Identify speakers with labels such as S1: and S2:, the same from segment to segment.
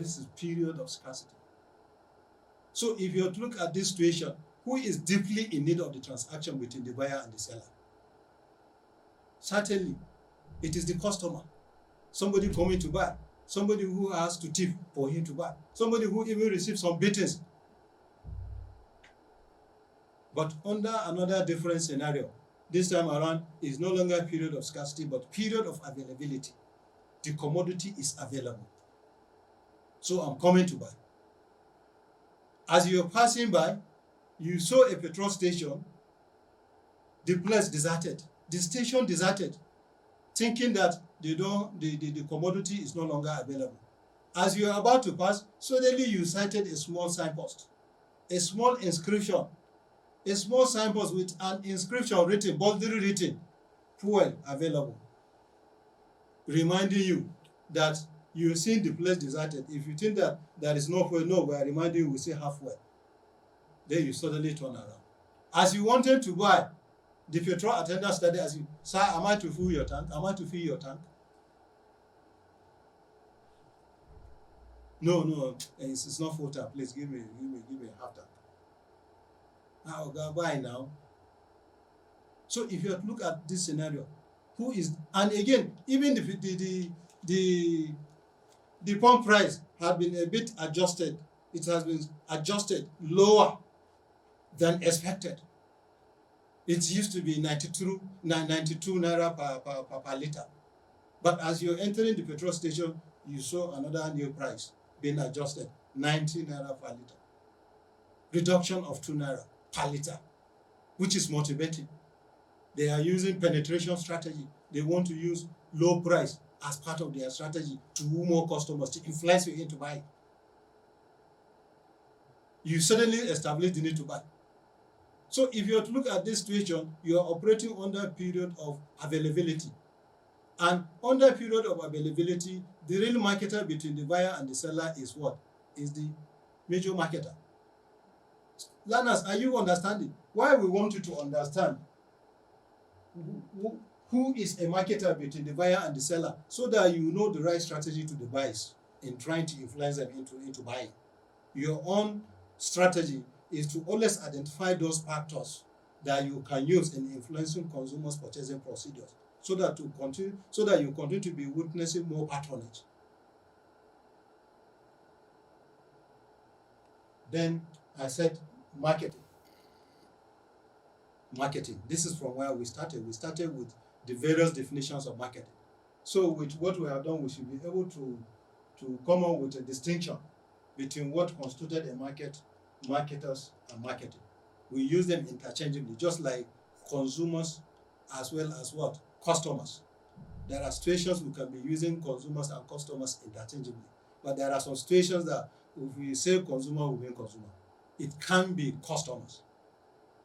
S1: This is period of scarcity. So if you look at this situation, who is deeply in need of the transaction between the buyer and the seller? Certainly, it is the customer. Somebody coming to buy. Somebody who has to tip for him to buy. Somebody who even receives some beatings. But under another different scenario, this time around is no longer period of scarcity, but period of availability. The commodity is available. So I'm coming to buy. As you're passing by, you saw a petrol station, the place deserted, the station deserted, thinking that the commodity is no longer available. As you are about to pass, suddenly you sighted a small signpost, a small inscription, a small signpost with an inscription written, boldly written, fuel available, reminding you that you've seen the place deserted. If you think that there is no fuel, no, we are reminding you we still have fuel. Then you suddenly turn around. As you wanted to buy, the petrol attendant started asking, sir, am I to fill your tank? Am I to fill your tank? No, it's not full tank. Please give me a half tank. I'll go buy now. So if you look at this scenario, who is, and again, even the pump price had been a bit adjusted. It has been adjusted lower than expected. It used to be 92 naira per liter. But as you're entering the petrol station, you saw another new price being adjusted, 90 naira per liter. Reduction of 2 naira per liter, which is motivating. They are using penetration strategy. They want to use low price as part of their strategy to woo more customers, to influence you into buying. You suddenly establish the need to buy. So if you look at this situation, you are operating under a period of availability. And under a period of availability, the real marketer between the buyer and the seller is what? Is the major marketer. Learners, are you understanding? Why we want you to understand who is a marketer between the buyer and the seller, so that you know the right strategy to the buyers in trying to influence them into buying. Your own strategy is to always identify those factors that you can use in influencing consumers' purchasing procedures, so that you continue to be witnessing more patronage. Then I said marketing. Marketing. This is from where we started. We started with the various definitions of marketing. So with what we have done, we should be able to come up with a distinction between what constituted a market, marketers, and marketing. We use them interchangeably, just like consumers as well as what? Customers. There are situations we can be using consumers and customers interchangeably, but there are some situations that if we say consumer, we mean consumer. It can be customers.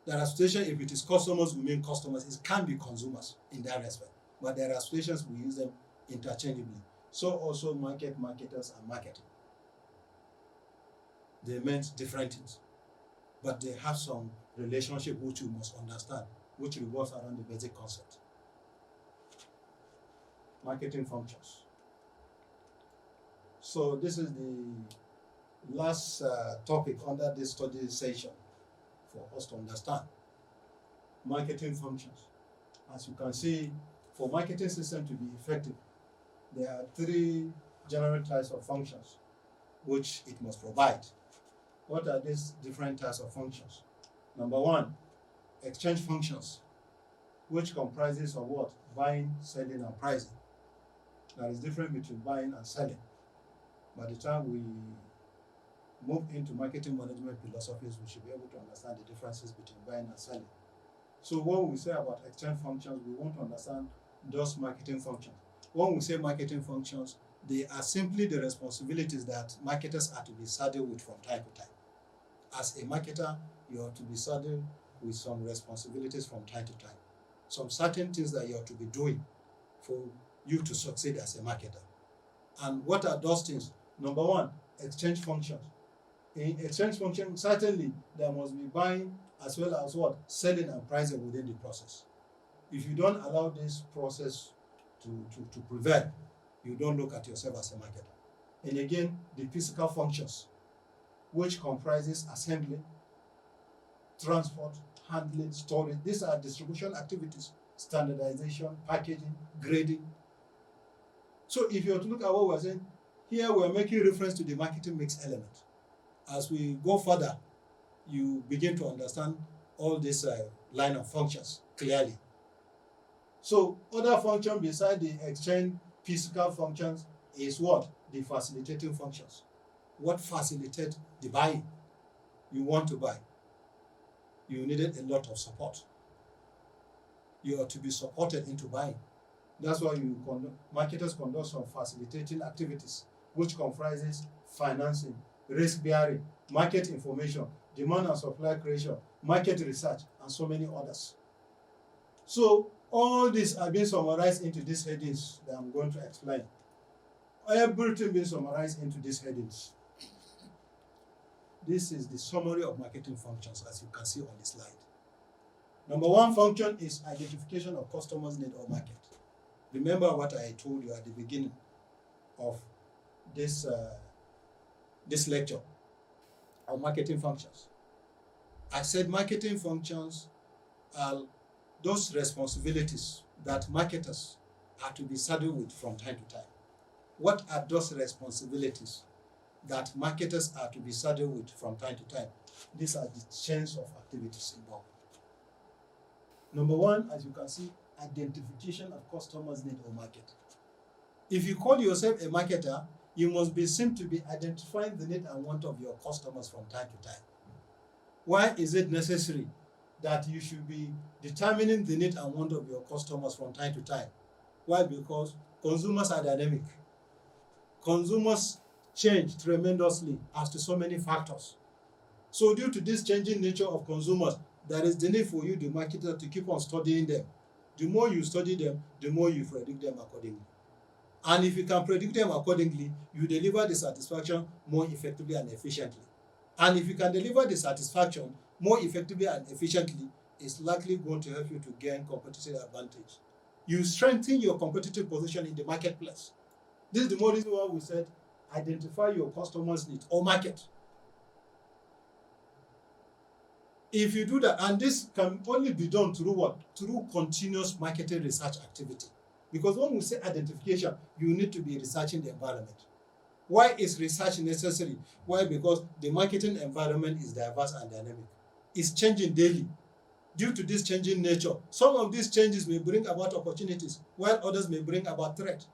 S1: There are situations, if it is customers, we mean customers. It can be consumers in that respect. But there are situations we use them interchangeably. So also market, marketers, and marketing. They meant different things. But they have some relationship which you must understand, which revolves around the basic concept. Marketing functions. So this is the last topic under this study session for us to understand. Marketing functions. As you can see, for marketing system to be effective, there are 3 general types of functions which it must provide. What are these different types of functions? Number 1, exchange functions, which comprises of what? Buying, selling, and pricing. There is difference between buying and selling. By the time we move into marketing management philosophies, we should be able to understand the differences between buying and selling. So when we say about exchange functions, we want to understand those marketing functions. When we say marketing functions, they are simply the responsibilities that marketers are to be saddled with from time to time. As a marketer, you are to be saddled with some responsibilities from time to time. Some certain things that you are to be doing for you to succeed as a marketer. And what are those things? Number 1, exchange functions. In exchange function, certainly there must be buying as well as what? Selling and pricing within the process. If you don't allow this process to prevail, you don't look at yourself as a marketer. And again, the physical functions, which comprises assembly, transport, handling, storage. These are distribution activities, standardization, packaging, grading. So if you were to look at what we're saying, here we're making reference to the marketing mix element. As we go further, you begin to understand all this line of functions clearly. So other function beside the exchange physical functions is what? The facilitating functions. What facilitate the buying? You want to buy. You needed a lot of support. You are to be supported into buying. That's why marketers conduct some facilitating activities, which comprises financing, risk bearing, market information, demand and supply creation, market research, and so many others. So all these are being summarized into these headings that I'm going to explain. Everything being summarized into these headings. This is the summary of marketing functions, as you can see on the slide. Number one function is identification of customers' need or market. Remember what I told you at the beginning of this lecture on marketing functions. I said marketing functions are those responsibilities that marketers are to be saddled with from time to time. What are those responsibilities that marketers are to be saddled with from time to time? These are the chains of activities involved. Number one, as you can see, identification of customers' need or market. If you call yourself a marketer, you must be seen to be identifying the need and want of your customers from time to time. Why is it necessary that you should be determining the need and want of your customers from time to time? Why? Because consumers are dynamic. Consumers change tremendously as to so many factors. So due to this changing nature of consumers, there is the need for you, the marketer, to keep on studying them. The more you study them, the more you predict them accordingly. And if you can predict them accordingly, you deliver the satisfaction more effectively and efficiently. And if you can deliver the satisfaction more effectively and efficiently, it's likely going to help you to gain competitive advantage. You strengthen your competitive position in the marketplace. This is the more reason why we said identify your customers' need or market. If you do that, and this can only be done through what? Through continuous marketing research activity. Because when we say identification, you need to be researching the environment. Why is research necessary? Why? Because the marketing environment is diverse and dynamic. It's changing daily. Due to this changing nature, some of these changes may bring about opportunities, while others may bring about threat.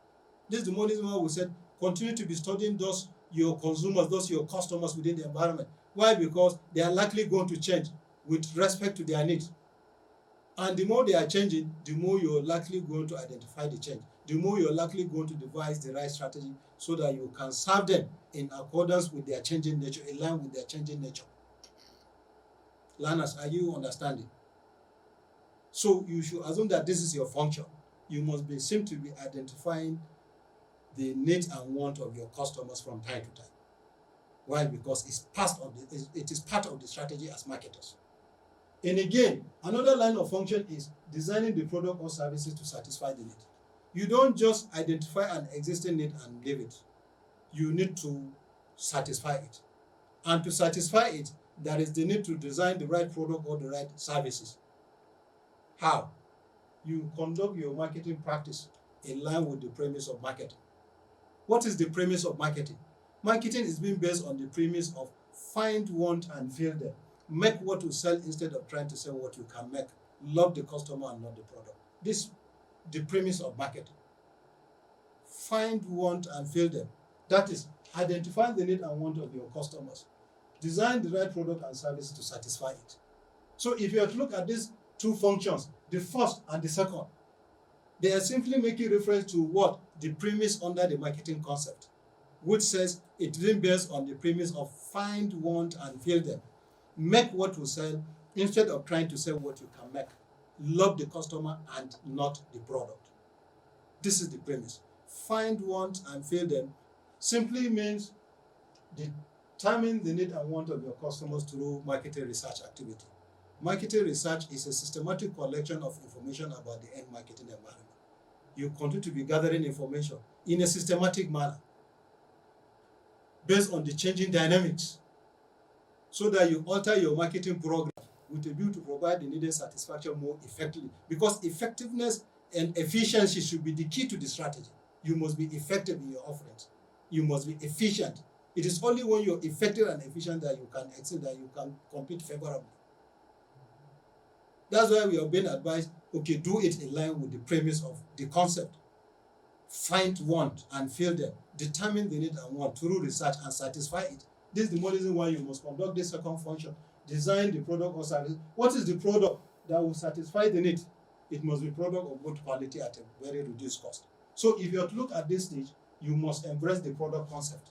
S1: This is the more reason why we said continue to be studying those your consumers, those your customers within the environment. Why? Because they are likely going to change with respect to their needs. And the more they are changing, the more you're likely going to identify the change. The more you're likely going to devise the right strategy so that you can serve them in accordance with their changing nature, in line with their changing nature. Learners, are you understanding? So you should assume that this is your function. You must be seen to be identifying the needs and want of your customers from time to time. Why? Because it is part of the strategy as marketers. And again, another line of function is designing the product or services to satisfy the need. You don't just identify an existing need and leave it. You need to satisfy it. And to satisfy it, there is the need to design the right product or the right services. How? You conduct your marketing practice in line with the premise of marketing. What is the premise of marketing? Marketing is being based on the premise of find, want, and fill them. Make what you sell instead of trying to sell what you can make. Love the customer and not the product. This is the premise of marketing. Find, want, and fill them. That is, identify the need and want of your customers. Design the right product and service to satisfy it. So if you have to look at these two functions, the first and the second, they are simply making reference to what? The premise under the marketing concept, which says it's being based on the premise of find, want, and fill them. Make what you sell instead of trying to sell what you can make. Love the customer and not the product. This is the premise. Find, want, and fill them simply means determine the need and want of your customers through marketing research activity. Marketing research is a systematic collection of information about the end marketing environment. You continue to be gathering information in a systematic manner. based on the changing dynamics, so that you alter your marketing program with a view to provide the needed satisfaction more effectively. Because effectiveness and efficiency should be the key to the strategy. You must be effective in your offerings. You must be efficient. It is only when you're effective and efficient that you can excel, that you can compete favorably. That's why we have been advised, okay, do it in line with the premise of the concept. Find want and fill them. Determine the need and want through research and satisfy it. This is the more reason why you must conduct this second function. Design the product or service. What is the product that will satisfy the need? It must be product of good quality at a very reduced cost. So if you have to look at this stage, you must embrace the product concept,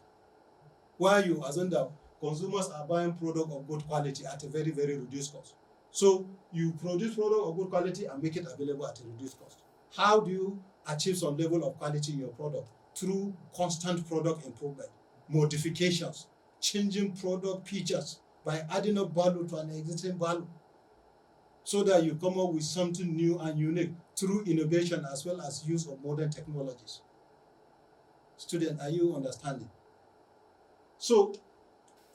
S1: where you assume that consumers are buying product of good quality at a very, very reduced cost. So you produce product of good quality and make it available at a reduced cost. How do you achieve some level of quality in your product? Through constant product improvement, modifications, changing product features by adding up value to an existing value, so that you come up with something new and unique through innovation as well as use of modern technologies. Student, are you understanding? So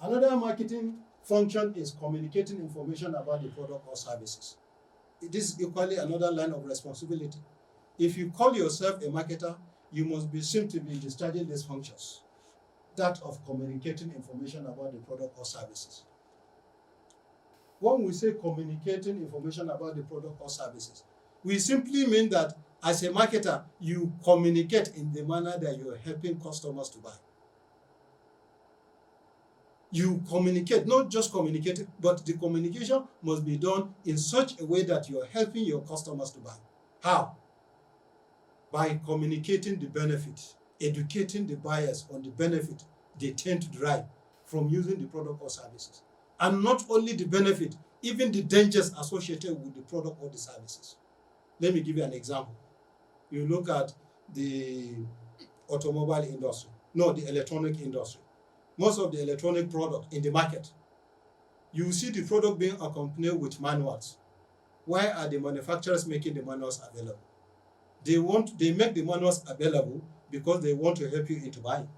S1: another marketing function is communicating information about the product or services. It is equally another line of responsibility. If you call yourself a marketer, you must be seen to be discharging these functions, that of communicating information about the product or services. When we say communicating information about the product or services, we simply mean that as a marketer, you communicate in the manner that you are helping customers to buy. You communicate, not just communicate, but the communication must be done in such a way that you are helping your customers to buy. How? By communicating the benefit, educating the buyers on the benefit they tend to derive from using the product or services. And not only the benefit, even the dangers associated with the product or the services. Let me give you an example. You look at the automobile industry, no, the electronic industry. Most of the electronic product in the market, you see the product being accompanied with manuals. Why are the manufacturers making the manuals available? They make the manuals available because they want to help you into buying.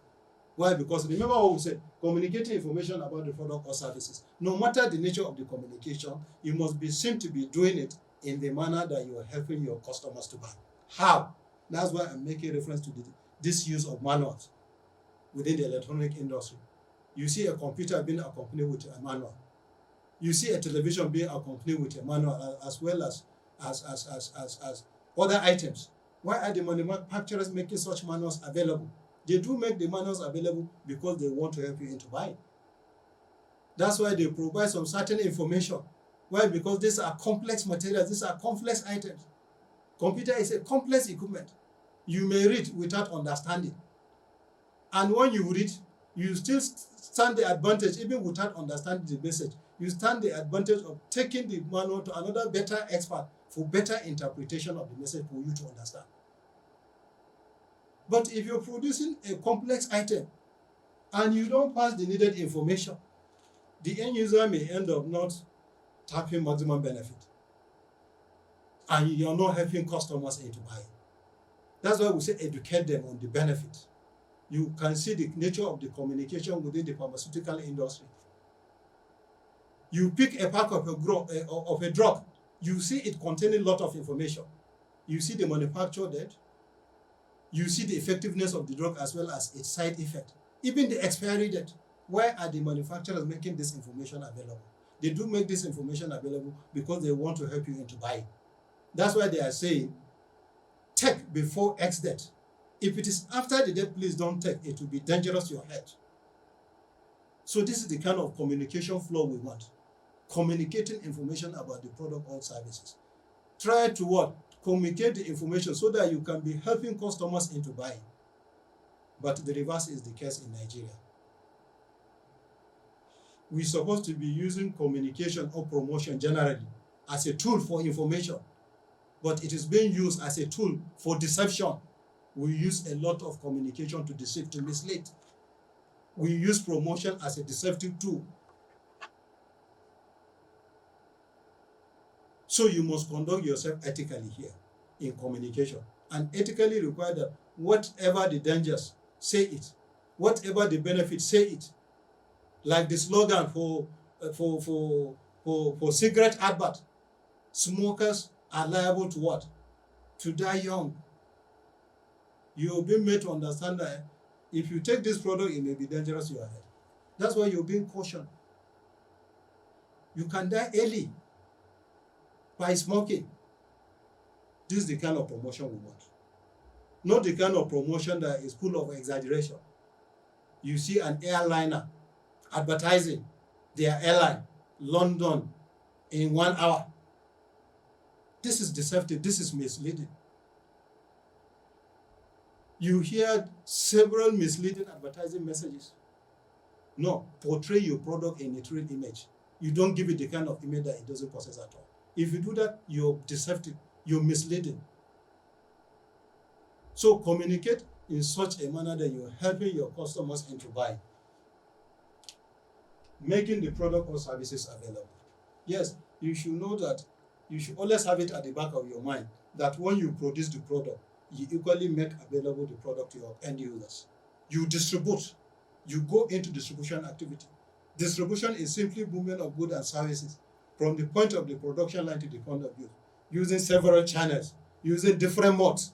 S1: Why? Because remember what we said, communicating information about the product or services. No matter the nature of the communication, you must be seen to be doing it in the manner that you are helping your customers to buy. How? That's why I'm making reference to this use of manuals within the electronic industry. You see a computer being accompanied with a manual. You see a television being accompanied with a manual, as well as other items. Why are the manufacturers making such manuals available? They do make the manuals available because they want to help you into buying. That's why they provide some certain information. Why? Because these are complex materials, these are complex items. Computer is a complex equipment. You may read without understanding. And when you read, you still stand the advantage, even without understanding the message, you stand the advantage of taking the manual to another better expert for better interpretation of the message for you to understand. But if you're producing a complex item and you don't pass the needed information, the end user may end up not tapping maximum benefit. And you're not helping customers into buying. That's why we say educate them on the benefit. You can see the nature of the communication within the pharmaceutical industry. You pick a pack of a drug, you see it containing a lot of information. You see the manufacturer date, you see the effectiveness of the drug as well as its side effect, even the expiry date. Why are the manufacturers making this information available? They do make this information available because they want to help you into buying. That's why they are saying, take before X date. If it is after the date, please don't take. It will be dangerous to your health. So this is the kind of communication flow we want. Communicating information about the product or services. Try to what? Communicate the information so that you can be helping customers into buying. But the reverse is the case in Nigeria. We're supposed to be using communication or promotion generally as a tool for information, but it is being used as a tool for deception. We use a lot of communication to deceive, to mislead. We use promotion as a deceptive tool. So you must conduct yourself ethically here in communication, and ethically require that whatever the dangers, say it. Whatever the benefit, say it. Like the slogan for cigarette advert, smokers are liable to what? To die young. You're being made to understand that if you take this product, it may be dangerous to your health. That's why you're being cautioned. You can die early by smoking. This is the kind of promotion we want. Not the kind of promotion that is full of exaggeration. You see an airliner advertising their airline, London, in 1 hour. This is deceptive. This is misleading. You hear several misleading advertising messages. No, portray your product in a true image. You don't give it the kind of image that it doesn't possess at all. If you do that, you're deceptive, you're misleading. So communicate in such a manner that you're helping your customers into buying. Making the product or services available. Yes, you should know that you should always have it at the back of your mind that when you produce the product, you equally make available the product to your end users. You distribute. You go into distribution activity. Distribution is simply movement of goods and services from the point of the production line to the point of use, using several channels, using different modes.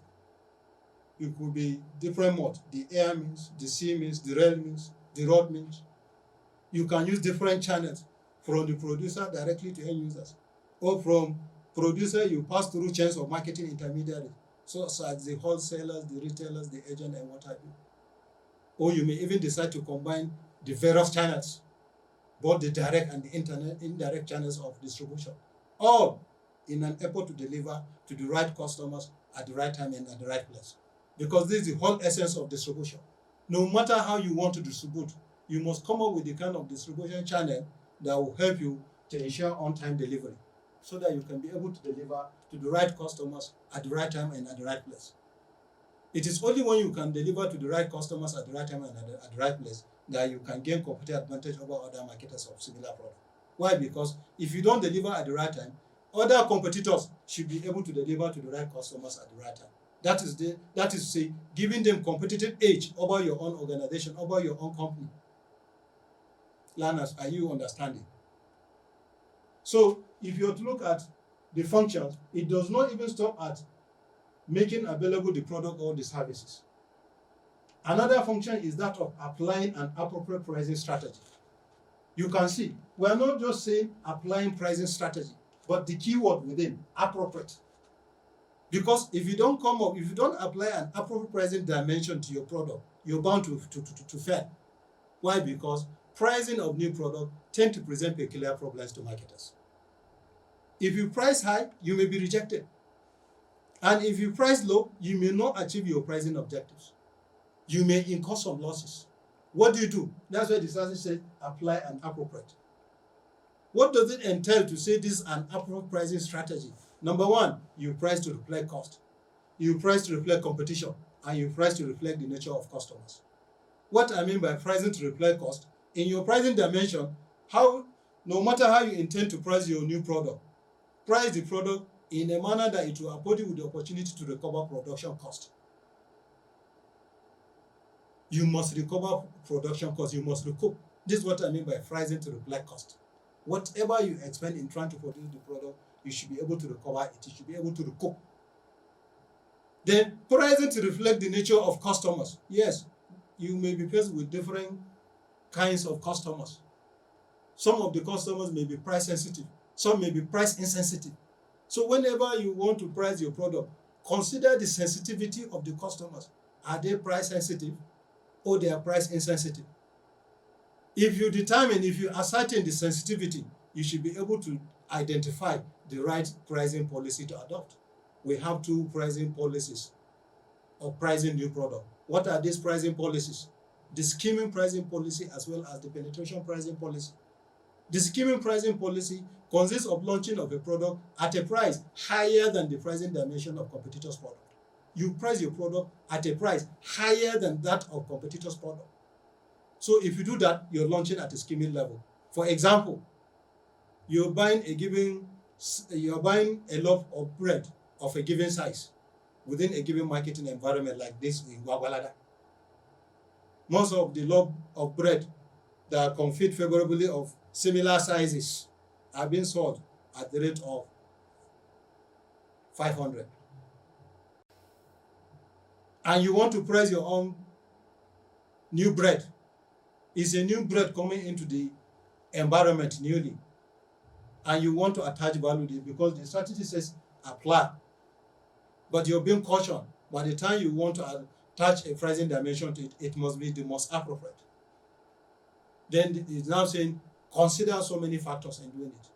S1: It could be different modes. The air means, the sea means, the rail means, the road means. You can use different channels from the producer directly to end users, or from producer you pass through chains of marketing intermediaries, such as the wholesalers, the retailers, the agent, and what have you. Or you may even decide to combine the various channels, both the direct and the indirect channels of distribution, all in an effort to deliver to the right customers at the right time and at the right place. Because this is the whole essence of distribution. No matter how you want to distribute, you must come up with the kind of distribution channel that will help you to ensure on-time delivery, so that you can be able to deliver to the right customers at the right time and at the right place. It is only when you can deliver to the right customers at the right time and at the right place that you can gain competitive advantage over other marketers of similar product. Why? Because if you don't deliver at the right time, other competitors should be able to deliver to the right customers at the right time. That is to say, giving them competitive edge over your own organization, over your own company. Learners, are you understanding? So if you look at the functions, it does not even stop at making available the product or the services. Another function is that of applying an appropriate pricing strategy. You can see, we are not just saying applying pricing strategy, but the keyword within, appropriate. Because if you don't apply an appropriate pricing dimension to your product, you're bound to fail. Why? Because pricing of new product tend to present peculiar problems to marketers. If you price high, you may be rejected. And if you price low, you may not achieve your pricing objectives. You may incur some losses. What do? That's why the statute says apply an appropriate. What does it entail to say this is an appropriate pricing strategy? Number one, you price to reflect cost. You price to reflect competition. And you price to reflect the nature of customers. What I mean by pricing to reflect cost, in your pricing dimension, no matter how you intend to price your new product, price the product in a manner that it will afford you with the opportunity to recover production cost. You must recover production cost. You must recoup. This is what I mean by pricing to reflect cost. Whatever you expend in trying to produce the product, you should be able to recover it. You should be able to recoup. Then pricing to reflect the nature of customers. Yes, you may be faced with different kinds of customers. Some of the customers may be price sensitive. Some may be price insensitive. So whenever you want to price your product, consider the sensitivity of the customers. Are they price sensitive or they are price insensitive? If you ascertain the sensitivity, you should be able to identify the right pricing policy to adopt. We have two pricing policies of pricing new product. What are these pricing policies? The skimming pricing policy as well as the penetration pricing policy. The skimming pricing policy consists of launching of a product at a price higher than the pricing dimension of competitors' product. You price your product at a price higher than that of competitors' product. So if you do that, you're launching at a skimming level. For example, you're buying a loaf of bread of a given size within a given marketing environment like this in Gwagwalada. Most of the loaf of bread that compete favorably of similar sizes are being sold at the rate of 500. And you want to price your own new bread. It's a new bread coming into the environment newly. And you want to attach value to it because the strategy says apply. But you're being cautioned. By the time you want to attach a pricing dimension to it, it must be the most appropriate. Then it's now saying consider so many factors in doing it.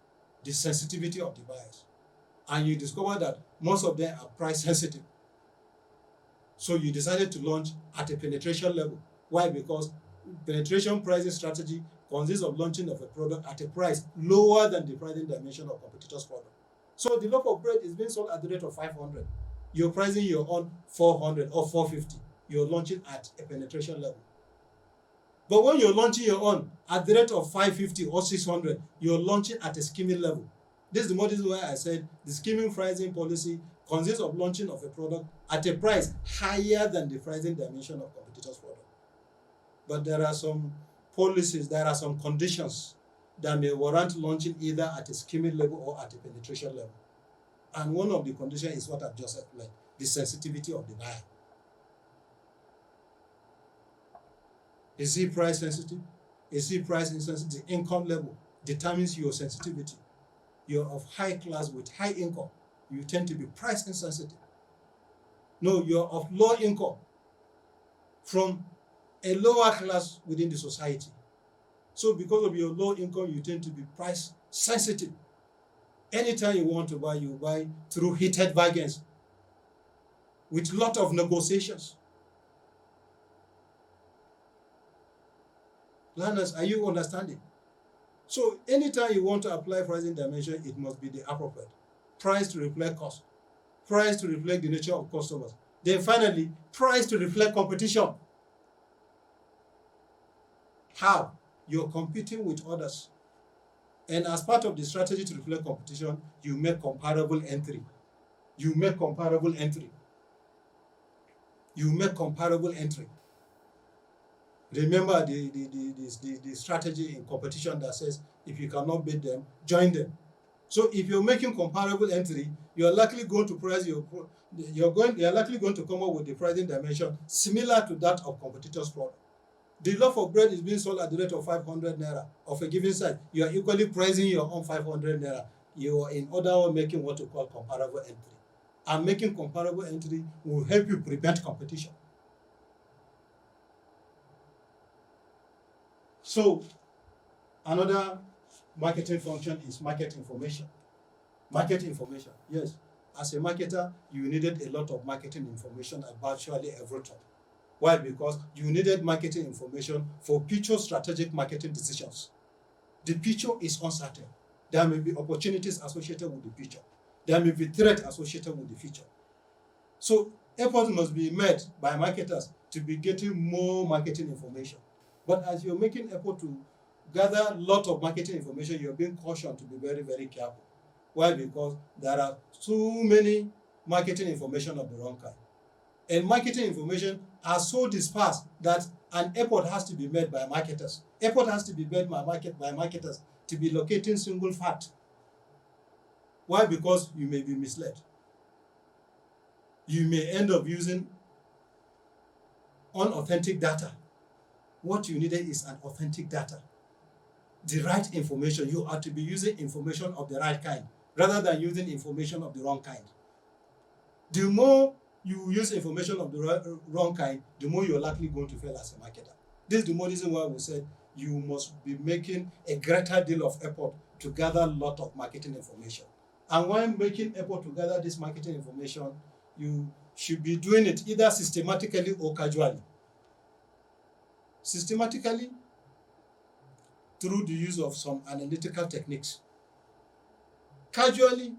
S1: The sensitivity of the buyers. And you discover that most of them are price sensitive. So you decided to launch at a penetration level. Why? Because penetration pricing strategy consists of launching of a product at a price lower than the pricing dimension of competitors' product. So the loaf of bread is being sold at the rate of 500. You're pricing your own 400 or 450. You're launching at a penetration level. But when you're launching your own at the rate of 550 or 600, you're launching at a skimming level. This is the model where I said the skimming pricing policy consists of launching of a product at a price higher than the pricing dimension of competitors' product. But there are some policies, there are some conditions that may warrant launching either at a skimming level or at a penetration level. And one of the conditions is what I've just explained, the sensitivity of the buyer. Is he price sensitive? Is he price insensitive? The income level determines your sensitivity. You're of high class with high income, you tend to be price insensitive. No, you're of low income from a lower class within the society. So because of your low income, you tend to be price sensitive. Anytime you want to buy, you buy through heated bargains with a lot of negotiations. Learners, are you understanding? So anytime you want to apply pricing dimension, it must be the appropriate. Price to reflect cost. Price to reflect the nature of customers. Then finally, price to reflect competition. How? You're competing with others. And as part of the strategy to reflect competition, you make comparable entry. You make comparable entry. You make comparable entry. Remember the strategy in competition that says if you cannot beat them, join them. So if you're making comparable entry, you're likely going to price you're likely going to come up with the pricing dimension similar to that of competitors' product. The loaf of bread is being sold at the rate of 500 naira of a given size. You are equally pricing your own 500 naira. You are in other making what we call comparable entry. And making comparable entry will help you prevent competition. So another marketing function is market information. Market information, yes. As a marketer, you needed a lot of marketing information about virtually everything. Why? Because you needed marketing information for future strategic marketing decisions. The future is uncertain. There may be opportunities associated with the future. There may be threats associated with the future. So efforts must be made by marketers to be getting more marketing information. But as you're making effort to gather a lot of marketing information, you're being cautioned to be very, very careful. Why? Because there are too many marketing information of the wrong kind. And marketing information are so dispersed that an effort has to be made by marketers. Effort has to be made by marketers to be locating single fact. Why? Because you may be misled. You may end up using unauthentic data. What you needed is an authentic data. The right information. You are to be using information of the right kind rather than using information of the wrong kind. The more you use information of the wrong kind, the more you're likely going to fail as a marketer. This is the more reason why we said you must be making a greater deal of effort to gather a lot of marketing information. And when making effort to gather this marketing information, you should be doing it either systematically or casually. Systematically, through the use of some analytical techniques. Casually,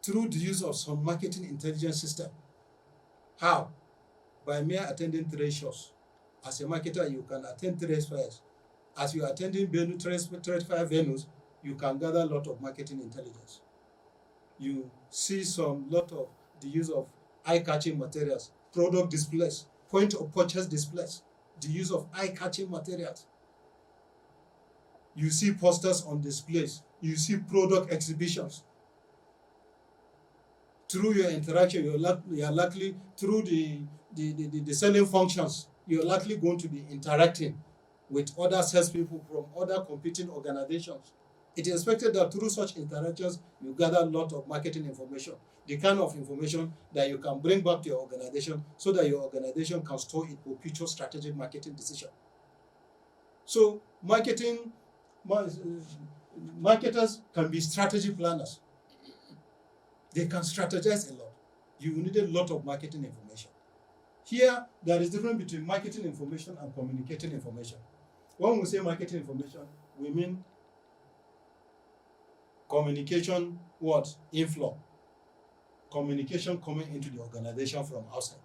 S1: through the use of some marketing intelligence system. How? By mere attending trade shows. As a marketer, you can attend trade fairs. As you are attending trade fair venues, you can gather a lot of marketing intelligence. You see lot of the use of eye-catching materials, product displays, point of purchase displays. the use of eye-catching materials. You see posters on displays. You see product exhibitions. Through your interaction, you're likely, through the selling functions, you're likely going to be interacting with other salespeople from other competing organizations. It is expected that through such interactions, you gather a lot of marketing information, the kind of information that you can bring back to your organization so that your organization can store it for future strategic marketing decision. So marketers can be strategy planners. They can strategize a lot. You need a lot of marketing information. Here, there is difference between marketing information and communicating information. When we say marketing information, we mean communication, inflow. Communication coming into the organization from outside.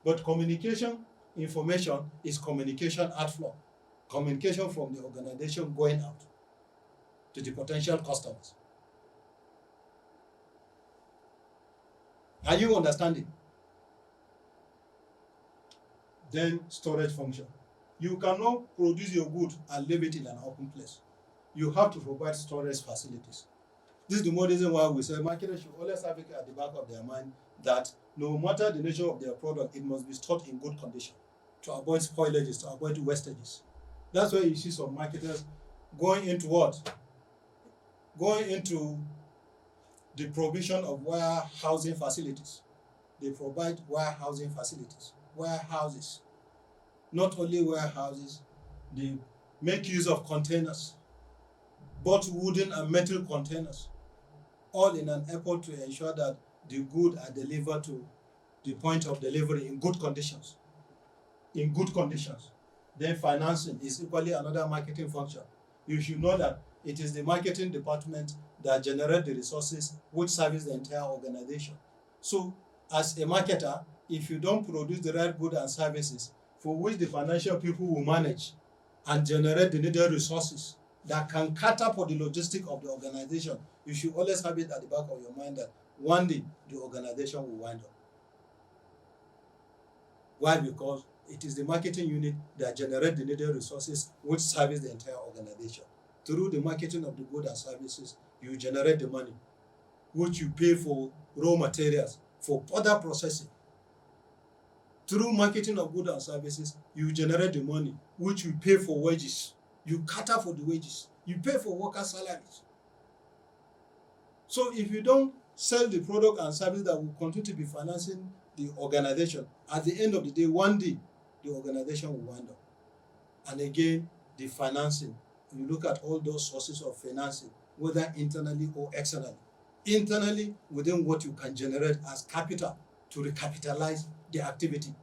S1: But communication information is communication outflow. Communication from the organization going out to the potential customers. Are you understanding? Then storage function. You cannot produce your good and leave it in an open place. You have to provide storage facilities. This is the more reason why we say marketers should always have it at the back of their mind that no matter the nature of their product, it must be stored in good condition to avoid spoilages, to avoid wastages. That's why you see some marketers going into what? Going into the provision of warehousing facilities. They provide warehousing facilities, warehouses. Not only warehouses, they make use of containers, both wooden and metal containers, all in an effort to ensure that the goods are delivered to the point of delivery in good conditions. In good conditions. Then financing is equally another marketing function. You should know that it is the marketing department that generates the resources which service the entire organization. So, as a marketer, if you don't produce the right goods and services for which the financial people will manage and generate the needed resources that can cater for the logistics of the organization, you should always have it at the back of your mind that one day the organization will wind up. Why? Because it is the marketing unit that generates the needed resources which service the entire organization. Through the marketing of the goods and services, you generate the money, which you pay for raw materials, for further processing. Through marketing of goods and services, you generate the money, which you pay for wages. You cater for the wages. You pay for workers' salaries. So if you don't sell the product and service that will continue to be financing the organization, at the end of the day, one day, the organization will wind up. And again, the financing. You look at all those sources of financing, whether internally or externally. Internally, within what you can generate as capital to recapitalize the activity.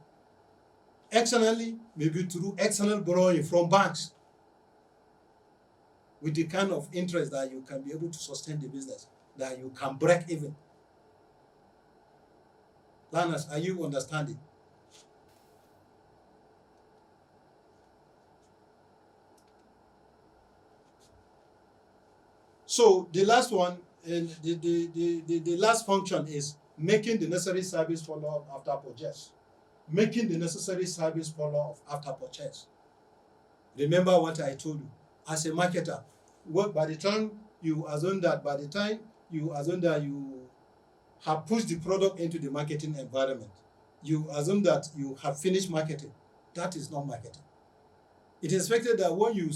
S1: Externally, maybe through external borrowing from banks with the kind of interest that you can be able to sustain the business, that you can break even. Learners, are you understanding? So the last one, and the last function is making the necessary service follow-up after purchase. Making the necessary service follow-up after purchase. Remember what I told you. As a marketer, by the time you assume that you have pushed the product into the marketing environment, you assume that you have finished marketing. That is not marketing. It is expected that when you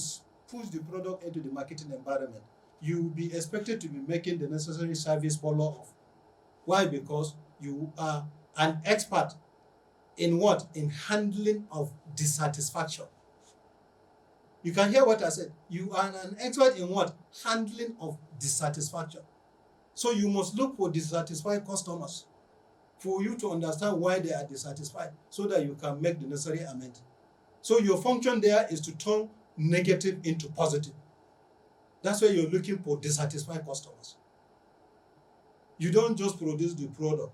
S1: push the product into the marketing environment, you will be expected to be making the necessary service follow-up. Why? Because you are an expert in what? In handling of dissatisfaction. You can hear what I said. You are an expert in what? Handling of dissatisfaction. So you must look for dissatisfied customers for you to understand why they are dissatisfied so that you can make the necessary amendment. So your function there is to turn negative into positive. That's why you're looking for dissatisfied customers. You don't just produce the product.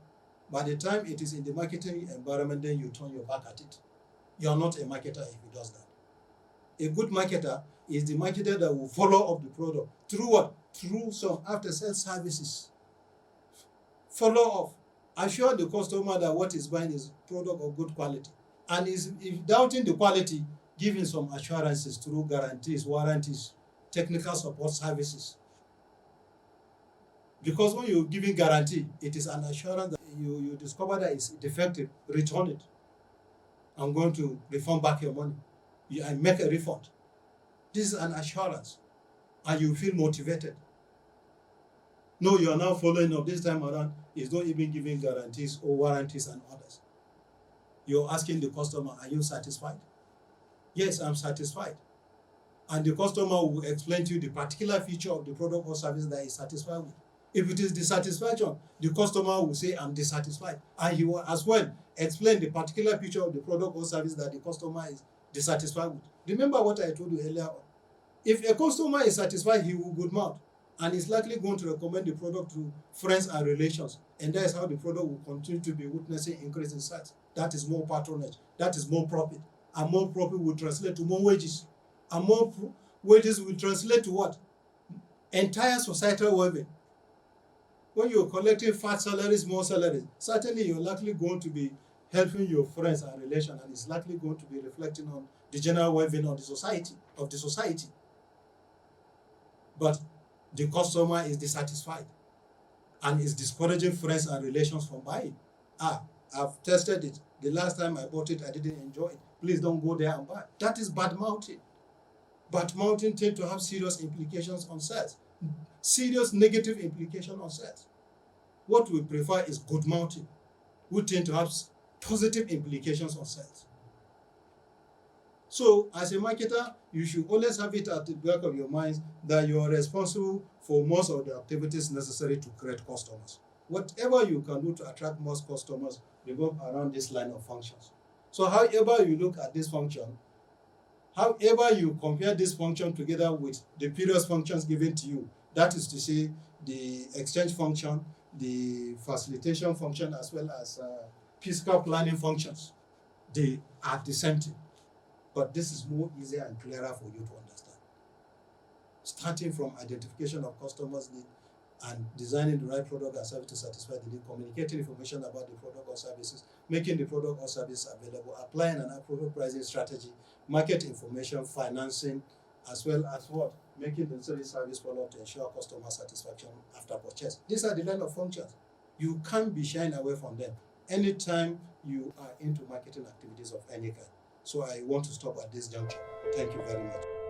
S1: By the time it is in the marketing environment, then you turn your back at it. You're not a marketer if he does that. A good marketer is the marketer that will follow up the product. Through what? Through some after-sales services. Follow up. Assure the customer that what is buying is product of good quality. And if doubting the quality, giving some assurances through guarantees, warranties, technical support services. Because when you're giving guarantee, it is an assurance that you discover that it's defective, return it. I'm going to refund back your money. I make a refund. This is an assurance, and you feel motivated. No, you are now following up. This time around, it's not even giving guarantees or warranties and others. You're asking the customer, are you satisfied? Yes, I'm satisfied. And the customer will explain to you the particular feature of the product or service that he's satisfied with. If it is dissatisfaction, the customer will say, I'm dissatisfied. And he will as well explain the particular feature of the product or service that the customer is dissatisfied with. Remember what I told you earlier on. If a customer is satisfied, he will good mouth and is likely going to recommend the product to friends and relations. And that is how the product will continue to be witnessing increase in sales. That is more patronage. That is more profit. And more profit will translate to more wages. And more wages will translate to what? Entire societal well-being. When you're collecting fat salaries, more salaries, certainly you're likely going to be helping your friends and relations, and it's likely going to be reflecting on the general well-being of the society. But the customer is dissatisfied and is discouraging friends and relations from buying. I've tested it. The last time I bought it, I didn't enjoy it. Please don't go there and buy. That is bad mouthing. Bad mouthing tends to have serious implications on sales. Serious negative implication on sales. What we prefer is good mouthing, we tend to have positive implications on sales. So as a marketer, you should always have it at the back of your mind that you are responsible for most of the activities necessary to create customers. Whatever you can do to attract most customers revolve around this line of functions. So however you look at this function, however you compare this function together with the previous functions given to you, that is to say the exchange function, the facilitation function, as well as fiscal planning functions, they are the same thing. But this is more easier and clearer for you to understand. Starting from identification of customers' needs and designing the right product and service to satisfy the need, communicating information about the product or services, making the product or service available, applying an appropriate pricing strategy, market information, financing, as well as what? Making the necessary service follow-up to ensure customer satisfaction after purchase. These are the line of functions. You can't be shying away from them anytime you are into marketing activities of any kind. So I want to stop at this juncture. Thank you very much.